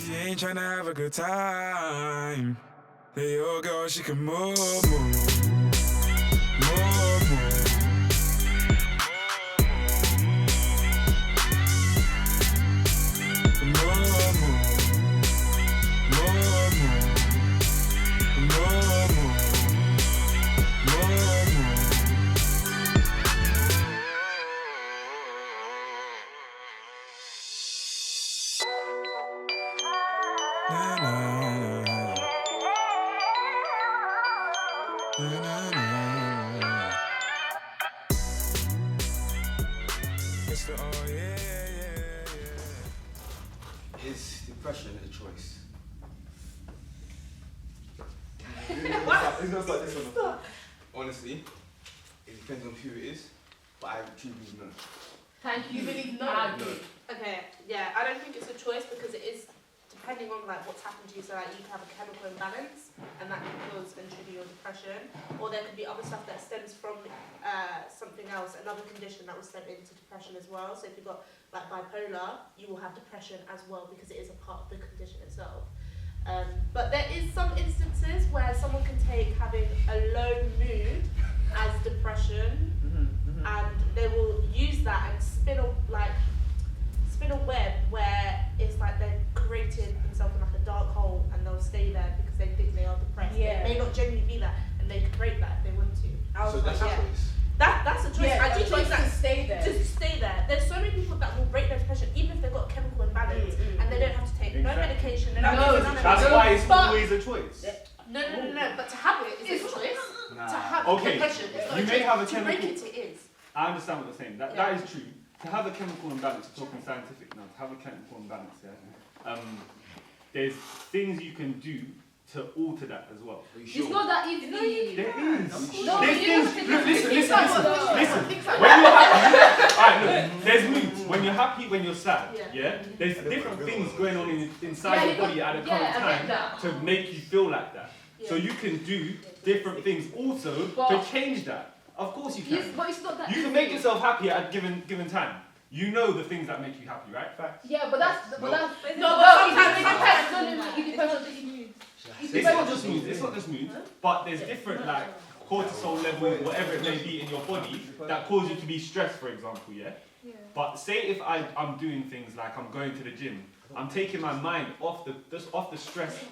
If you ain't tryna have a good time, then your girl, she can move. Is depression a choice? He's gonna start this one. Honestly, it depends on who it is, but I truly believe no. Thank you. You believe no? No. Okay, yeah, I don't think it's a choice because it is depending on like what's happened to you. So like you can have a chemical imbalance, and that can cause and trigger your depression, or there could be other stuff that stems from something else, another condition that will stem into depression as well. So if you've got like bipolar, you will have depression as well because it is a part of the condition itself. But there is some instances where someone can take having a low mood as depression, and they will use that and spin a web where it's like they've created themselves in like a dark hole and they'll stay there because they think they are depressed. Yeah. It may not genuinely be that, and they can break that if they want to. So that's a choice. That's a choice. Yeah, I do think that to stay there. just stay there. There's so many people that will break their depression even if they've got a chemical imbalance and they don't have to take no medication. They don't have to none of That's that. why it's But- always a choice. No. But to have it is a choice. Nah. To have Okay, depression is not you a may choice. have a To break chemical- it is. I understand what you're saying. That Yeah. is true. To have a chemical imbalance, we're talking scientific now. To have a chemical imbalance, there's things you can do to alter that as well. Are you sure? It's not that easy. There is. No, There's you things. have to Look, listen. Things like When you're happy, alright, look, there's moods. When you're happy, when you're sad, Yeah. yeah. There's different things going on inside Yeah, your you body got- at a yeah, current I get time that. to make you feel like that. So Yeah. you can do different things also But- to change that. Of course you can. But it's not that You easy. can make yourself happy at a given time. You know the things that make you happy, right? Facts. Yeah, but that's No, but but it sometimes depends on the mood. It's not just moods. It's not just moods, but there's different like cortisol levels, whatever it may be in your body that cause you to be stressed, for example. Yeah. But say if I'm doing things like I'm going to the gym, I'm taking my mind off the stress.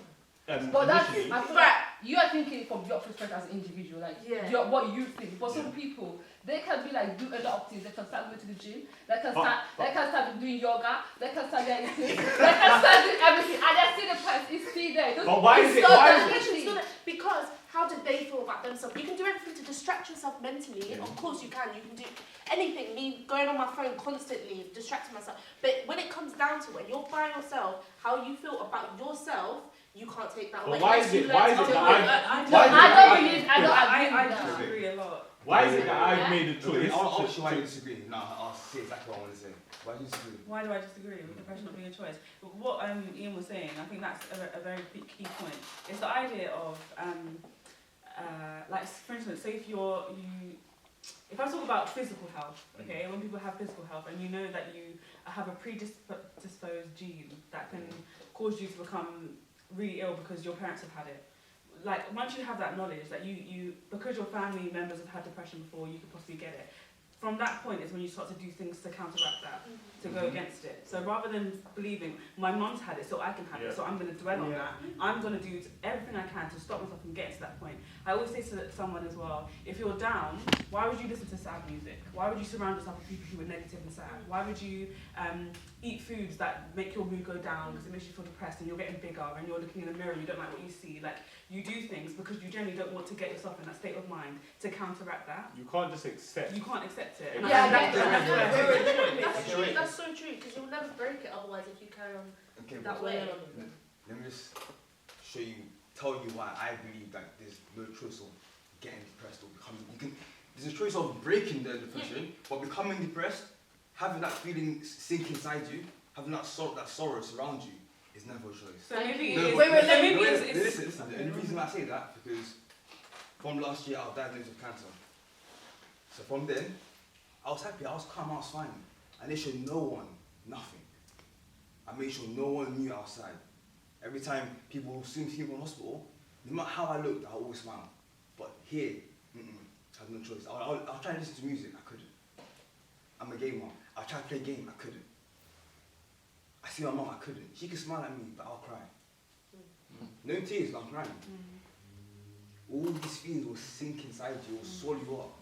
But that's initially. I feel like you are thinking from your perspective as an individual, like Yeah. what you think. For some people, they can be like do a lot of things. They can start going to the gym. They can start doing yoga. They can start getting they can start doing everything, and they see the person is still there. But why is it? not Why that is it? easy. Because how did they feel about themselves? You can do everything to distract yourself mentally. Of course you can. You can do anything. Me going on my phone constantly, distracting myself. But when it comes down to it, you're by yourself. How you feel about yourself, you can't take that away. But why is it? Why is it that I don't disagree a lot. Why is it that I've made a choice? I'll ask you why you disagree. No, I'll say exactly what I want to say. Why do you disagree? Why do I disagree with depression not being a choice? But what Ian was saying, I think that's a very big key point. It's the idea of, like, for instance, say if I talk about physical health, okay, when people have physical health and you know that you have a predisposed gene that can cause you to become really ill because your parents have had it. Like, once you have that knowledge that you because your family members have had depression before, you could possibly get it. From that point is when you start to do things to counteract that, to go against it. So rather than believing my mum's had it so I can have it, so I'm going to dwell on that, I'm going to do everything I can to stop myself from getting to that point. I always say to someone as well, if you're down, why would you listen to sad music? Why would you surround yourself with people who are negative and sad? Why would you eat foods that make your mood go down because it makes you feel depressed and you're getting bigger and you're looking in the mirror and you don't like what you see? Like, you do things because you generally don't want to get yourself in that state of mind to counteract that. You can't just accept. You can't accept it. And Yeah, That's true. That's so true because you'll never break it otherwise if you carry on that way. Let me just tell you why I believe that there's no choice of getting depressed or becoming. There's a choice of breaking the depression, but becoming depressed, having that feeling sink inside you, having that sorrow surround you, is never a choice. So maybe Listen. The only reason I say that because from last year I was diagnosed with cancer. So from then, I was happy, I was calm, I was fine. I made sure no one, nothing. I made sure no one knew outside. Every time people see me in hospital, no matter how I looked, I'll always smile. But here, I had no choice. I'll try and listen to music, I couldn't. I'm a gamer. I'll try to play a game, I couldn't. I see my mum, I couldn't. She could smile at me, but I'll cry. No tears, but I'm crying. All these feelings will sink inside you, will swallow you up.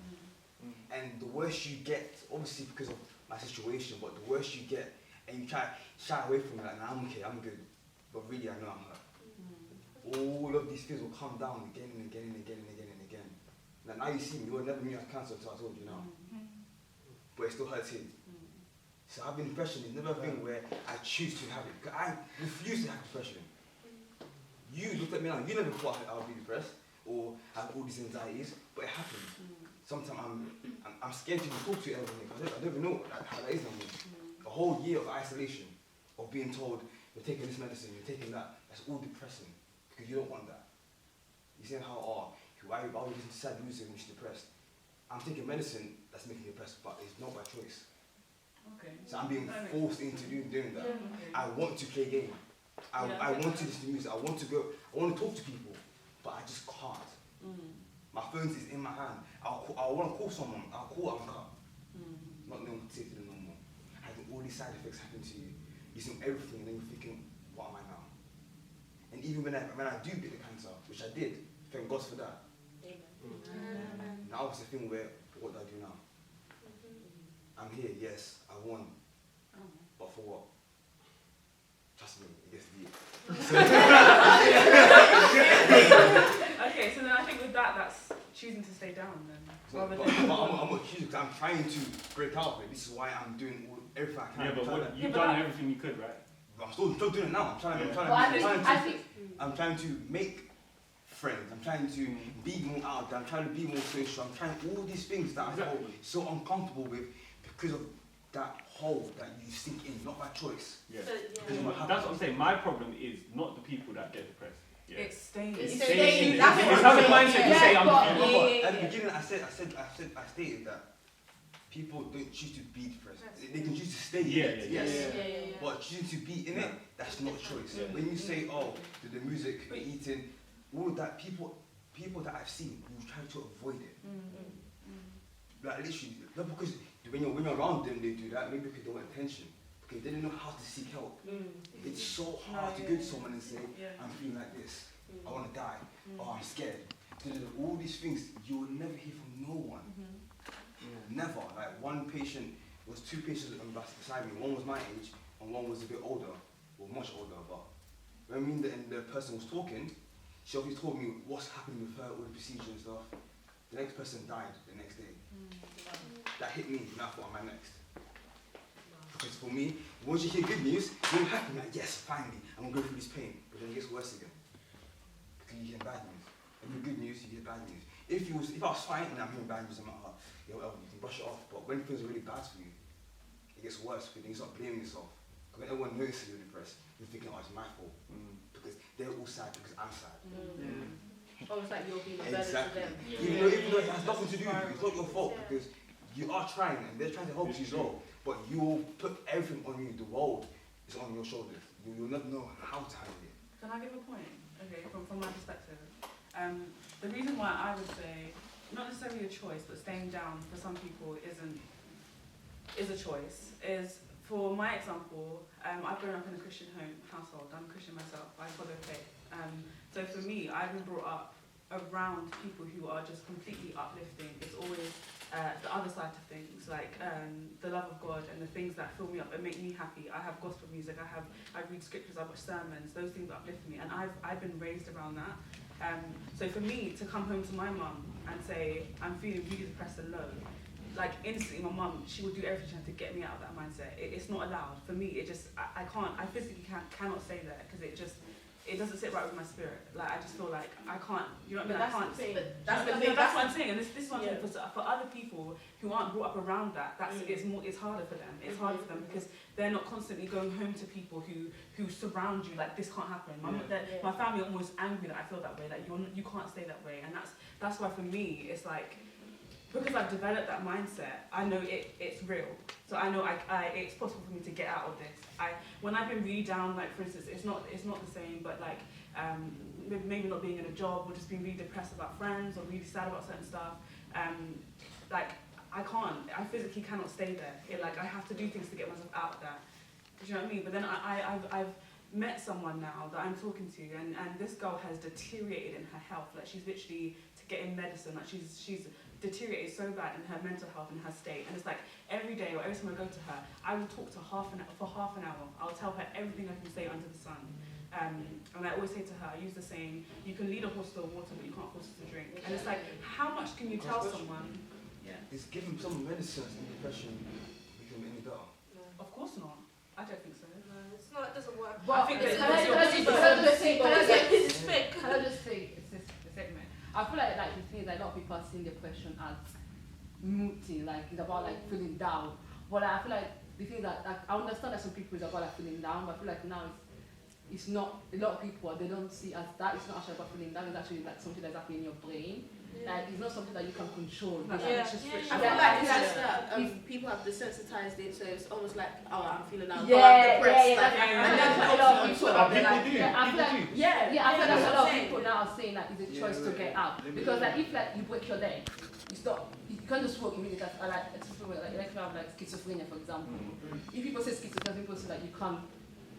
And the worse you get, obviously because of my situation, but the worse you get, and you try to shy away from it, like, nah, I'm okay, I'm good. But really, I know I'm hurt. All of these feelings will come down again and again and again and again and again. Now you see me, you will never knew I had cancer until I told you now. But it still hurts here. So having depression is never a thing where I choose to have it. Because I refuse to have depression. You looked at me now, you never thought I would be depressed or have all these anxieties, but it happens. Sometimes I'm scared to even talk to you ever. I don't even know how that is on me. A whole year of isolation, of being told, you're taking this medicine, you're taking that, that's all depressing. Because you don't want that. You see how, why would you listen to sad music when you're depressed? I'm taking medicine that's making me depressed, but it's not by choice. Okay. So I'm being forced into doing that. I want to play game. I want to listen to music. I want to go. I want to talk to people, but I just can't. My phone is in my hand. I want to call someone. I'll call Uncle. Not knowing what to say to them no more. Having all these side effects happen to you. You see everything, and then you're thinking, what am I now? And even when I do get the cancer, which I did, thank God for that. Amen. Now it's a thing where, what do I do now? I'm here, yes, I won. But for what? Trust me, it gets deep. Okay, so then I think with that, that's choosing to stay down then. But I'm not choosing because I'm trying to break out of it. This is why I'm doing everything I can. Yeah, but you've done everything you could, right? But I'm still doing it now. I'm trying to make friends. I'm trying to be more out there. I'm trying to be more social. I'm trying all these things that I feel so uncomfortable with because of that hole that you sink in, not by choice. Yeah. That's what I'm saying. My problem is not the people that get depressed. Yeah. It's staying. It's It's staying. staying. It's having a mindset to say I'm At the beginning, I stated that people don't choose to be depressed. They can choose to stay in it. Yes. But choosing to be in it, that's not a choice. When you say, oh, the music, the eating, all of that, people that I've seen will try to avoid it. Like literally, not because when you're around them, they do that. Maybe because they want attention. Because they don't know how to seek help. It's so hard to go to someone and say, I'm feeling like this. I want to die. Oh, I'm scared. All these things, you will never hear from no one. Never. Like one patient, there was two patients beside me. One was my age and one was a bit older, well, much older. But when me and the person was talking, she obviously told me what's happening with her, all the procedure and stuff. The next person died the next day. That hit me, and I thought, am I next? Because for me, once you hear good news, you're happy, like, yes, finally, I'm going to go through this pain. But then it gets worse again. Because you hear bad news. And with good news, you hear bad news. If I was fine and I'm hearing bad news, I'm like, oh, yeah, well, you can brush it off. But when things are really bad for you, it gets worse because then you start blaming yourself. Because when everyone notices you're depressed, you're thinking, oh, it's my fault. Because they're all sad because I'm sad. Oh, it's like you're being a burden to them. Even though it has nothing to do with you, it's not your fault because you are trying and they're trying to help you as well. But you will put everything on you. The world is on your shoulders. You'll never know how to handle it. Can I give a point? Okay, from my perspective. The reason why I would say, not necessarily a choice, but staying down for some people is a choice, is for my example, I've grown up in a Christian household. I'm a Christian myself. I follow faith. So for me, I've been brought up around people who are just completely uplifting. It's always the other side of things, like the love of God and the things that fill me up and make me happy. I have gospel music. I read scriptures. I watch sermons. Those things uplift me, and I've been raised around that. So for me to come home to my mum and say I'm feeling really depressed and low, like instantly my mum, she would do everything to get me out of that mindset. It's not allowed for me. It just I can't. I physically cannot stay there because it doesn't sit right with my spirit. Like I just feel like I can't. You know what I mean? I can't. That's what I'm saying. And this is one thing for other people who aren't brought up around that. It's harder for them. It's harder for them because they're not constantly going home to people who surround you. Like this can't happen. My family are almost angry that I feel that way. Like you can't stay that way. And that's why for me it's like because I've developed that mindset, I know it's real. So I know it's possible for me to get out of this. When I've been really down, like for instance, it's not the same, but like maybe not being in a job or just being really depressed about friends or really sad about certain stuff. Like I physically cannot stay there. Like I have to do things to get myself out of that. Do you know what I mean? But then I've met someone now that I'm talking to, and this girl has deteriorated in her health. Like she's literally to get in medicine. Like she's deteriorated so bad in her mental health and her state. And it's like every day or every time I go to her, I will talk to her for half an hour. I'll tell her everything I can say under the sun. And I always say to her, I use the saying, you can lead a horse to the water, but you can't force it to drink. And it's like, how much can you tell someone? Yeah. Is giving some medicine and depression make them any better? No. Of course not. I don't think so. No, it's not. It doesn't work. But I think can that I just say it's this segment. I feel like the thing is that a lot of people are seeing depression as mood thing, like it's about like feeling down. But like, I feel like the thing that like, I understand that some people is about like feeling down, but I feel like now it's not. A lot of people they don't see as that. It's not actually about feeling down. It's actually like something that's happening in your brain. Like it's not something that you can control. I I feel like that's that. People have desensitized it, so it's almost like, oh, I'm feeling now, I'm depressed. And that's what a lot of people are like. I feel like that's a lot of people now are saying that it's a choice to get out. Because like if like you break your leg, you can't just walk immediately. Like if you have like schizophrenia, for example. If people say schizophrenia, people say like you can't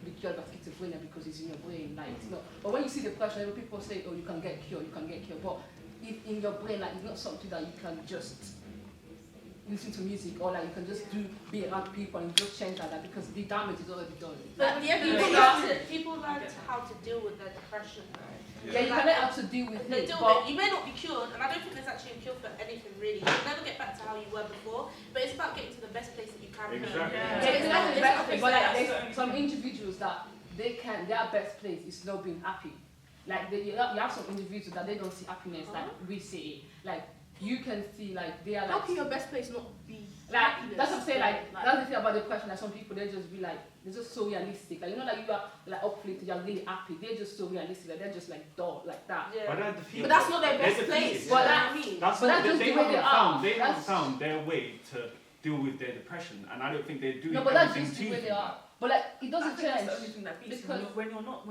be cured of schizophrenia because it's in your brain. Like it's not. But when you see depression, people say, oh, you can get cured. But if in your brain, like it's not something that you can just listen to music or like you can just be around people and just change like that because the damage is already done. But people learn how to deal with their depression though. Yeah, you can learn how to deal with it. You may not be cured, and I don't think there's actually a cure for anything really. You'll never get back to how you were before, but it's about getting to the best place that you can. Exactly. But like there's some individuals that their best place is not being happy. Like you have some individuals that they don't see happiness like we see. Like you can see like they are like. How can your best place not be? Like that's what I'm saying. Like that's the thing about depression. Like some people they just be like they're just so realistic. Like you know like you are like uplifted, you're really happy. They're just so realistic. Like they're just like dull like that. Yeah. But that's not their best place. But I mean, that's just the way they are. They haven't found their way to deal with their depression, and I don't think they're doing. No, but that's just the way they are. But like it doesn't change. That's the only thing that beats because when you're not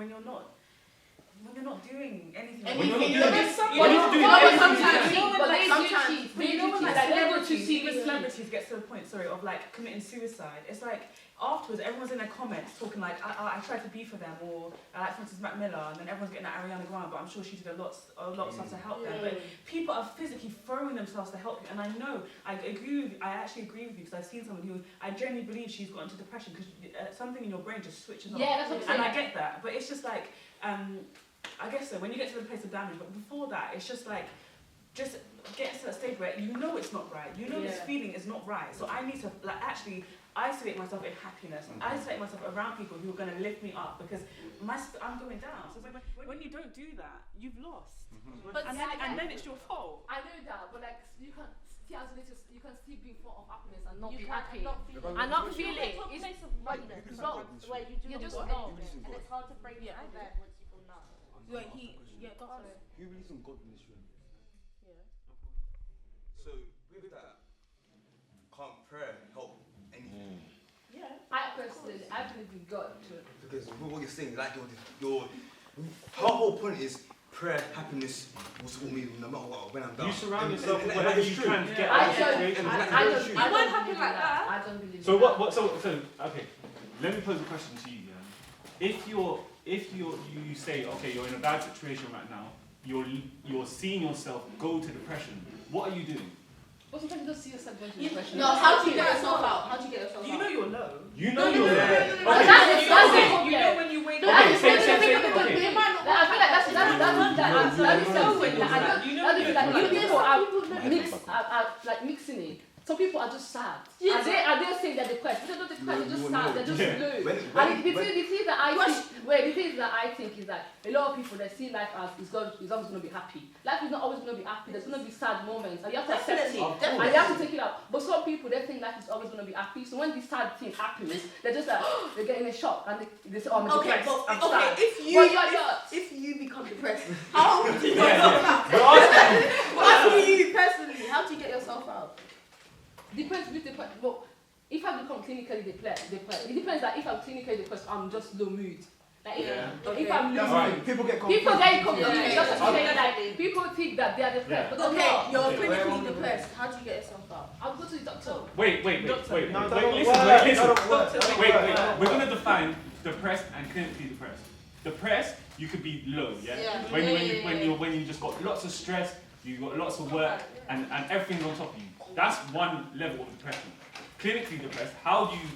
doing anything. When you're not doing But you know when like celebrities, even celebrities get to the point, of like committing suicide. It's like afterwards, everyone's in their comments talking like, I tried to be for them, or like for instance Mac Miller, and then everyone's getting at Ariana Grande, but I'm sure she did a lot of stuff to help them. But people are physically throwing themselves to help you, and I know I actually agree with you because I've seen someone who I genuinely believe she's got into depression because something in your brain just switches off. Yeah, that's what I'm saying. And I get that, but it's just like. I guess so, when you get to the place of damage, but before that, it's just like, just get to that stage where you know it's not right, you know this feeling is not right, so I need to like actually isolate myself in happiness, isolate myself around people who are going to lift me up, because I'm going down, so when you don't do that, you've lost, and then it's your fault. I know that, but like, you can still isolate yourself, you can still be full of happiness and not You be can happy. and not feel it. It's a place of oneness where you do just not know. want anything, and it's hard to break it out there once you feel numb. Who believes in God in this room? Yeah. So with that, can't prayer help anything? Yeah. I personally, I believe in God too. Because what you're saying, like your whole point is prayer, happiness will support me no matter what when I'm down. You surround yourself with whatever you can to get out of the situation. I won't happen like that. I don't believe So that. what? So okay. Let me pose a question to you. If you say okay, you're in a bad situation right now, you're seeing yourself go to depression. What are you doing? But sometimes you don't see yourself going to depression. no, how do you get yourself out? How do you get yourself out? You know you're low. You know you're there. But that's the problem. You know when you wake up. Okay, say. I feel like that's like mixing it. Some people are just sad. Yes. Are they saying they're depressed? They're not depressed, they're just sad, they're just blue. And the thing that I think is that a lot of people they see life as is always going to be happy. Life is not always going to be happy, there's going to be sad moments and you have to accept it. And you have to take it out. But some people they think life is always going to be happy. So when this sad thing happens, they're just like, they're getting a shock and they say, oh, I'm depressed. I'm sad. If you become depressed, how do you get yourself out? We're asking Asking you personally, how How do you get yourself out? Depends with the person. Well, if I become clinically depressed, it depends. Like if I'm clinically depressed, I'm just low mood. Like if I'm low mood, People get confused. people get confused. Yeah. Just to say, like people think that they are depressed, but they're Okay, not. you're clinically depressed. How do you get yourself out? I'll go to the doctor. Wait, Doctor. wait, No, listen. We're gonna define depressed and clinically depressed. Depressed, you could be low, yeah? When you just got lots of stress, you got lots of work, and everything's on top of you. That's one level of depression. Clinically depressed, how do you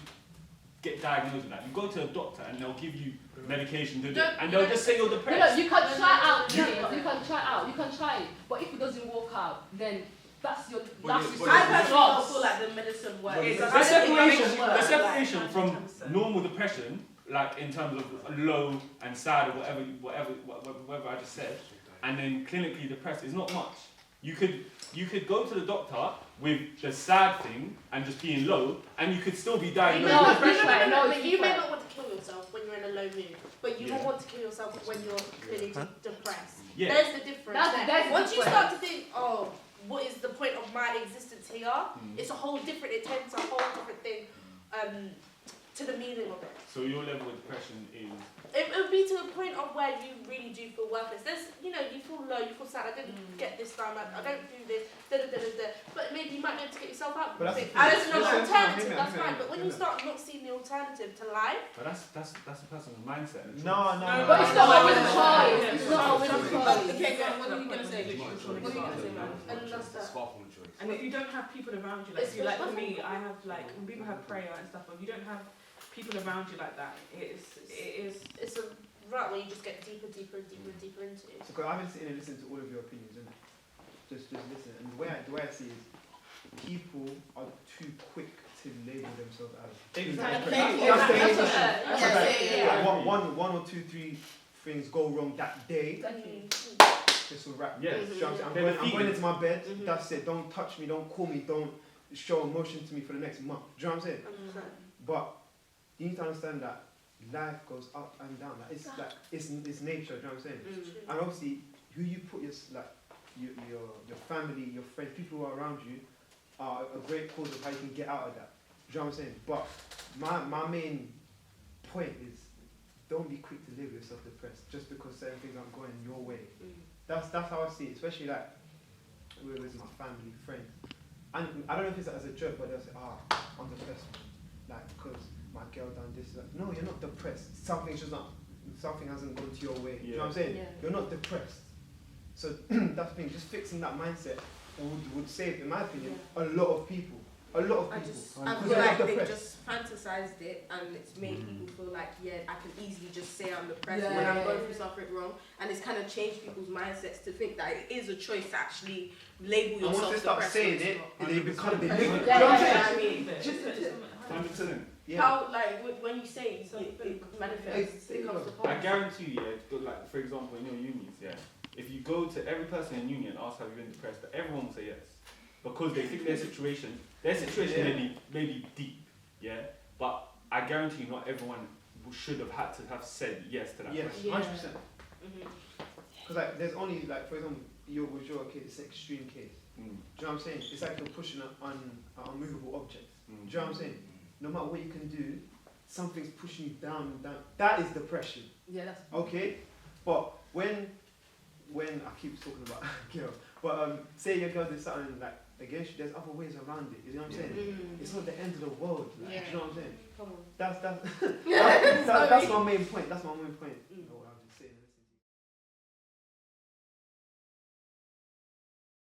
get diagnosed with that? You go to a doctor and they'll give you medication, and they'll just say you're depressed. You can try out. You can try it. But if it doesn't work out, then that's your. That's your. I personally don't feel like the medicine works. The separation from normal depression, like in terms of low and sad or whatever I just said, and then clinically depressed is not much. You could go to the doctor with the sad thing and just being low, and you could still be diagnosed with depression. But you may not want to kill yourself when you're in a low mood, but you will want to kill yourself when you're clinically depressed. Yeah. There's the difference. That's Once you start to think, oh, what is the point of my existence here? It's a whole different, it tends a whole different thing to the meaning of it. So your level of depression is... It would be to a point of where you really do feel worthless. There's, you feel low, you feel sad, I didn't get this done, I don't do this, but maybe you might be able to get yourself out. But I don't know the alternative, that's fine. But when you start not seeing the alternative to life... But that's a person's mindset. No. But it's not always a choice. It's not always a choice. Okay, what are you going to say? What are you going to say, man? And that's that. It's far from a choice. And if you don't have people around you, like for me, I have like when people have prayer and stuff, but if you don't have people around you like that, It's a rut where you just get deeper into. So I've been sitting and listening to all of your opinions, and just listen. And the way I see it is, people are too quick to label themselves as. One or two, three things go wrong that day. This will wrap. Yeah. I'm going into my bed. That's it. Don't touch me. Don't call me. Don't show emotion to me for the next month. Do you know what I'm saying? But you need to understand that life goes up and down. Like it's nature. Do you know what I'm saying? And obviously, who you put your family, your friends, people who are around you, are a great cause of how you can get out of that. Do you know what I'm saying? But my main point is, don't be quick to label yourself depressed just because certain things aren't going your way. That's how I see it, especially like with my family, friends. And I don't know if it's as a joke, but they'll say, I'm depressed, like because my girl done this. Like, no, you're not depressed. Something hasn't gone to your way. You know what I'm saying? Yeah. You're not depressed. So that's the thing. Just fixing that mindset would save, in my opinion, a lot of people. I feel like they just fantasized it, and it's made people feel like, I can easily just say I'm depressed when I'm going through something wrong, and it's kind of changed people's mindsets to think that it is a choice to actually label yourself depressed. And once they start saying it, they become the link. How, like, when you say it manifests, it comes to pass. I guarantee you, like, for example, in your unions, if you go to every person in union and ask have you been depressed, everyone will say yes. Because they think their situation may be deep, but I guarantee you not everyone should have had to have said yes to that question. 100%. Because like, there's only, like, for example, with your case, it's an extreme case. Do you know what I'm saying? It's like you're pushing an unmovable object. Do you know what I'm saying? No matter what you can do, something's pushing you down and down. That is depression. Yeah, that's okay. But when I keep talking about girl, but say your girl did something like against you, there's other ways around it. You know what I'm saying? It's not the end of the world. Like, do you know what I'm saying? Come on. That's my main point. That's my main point.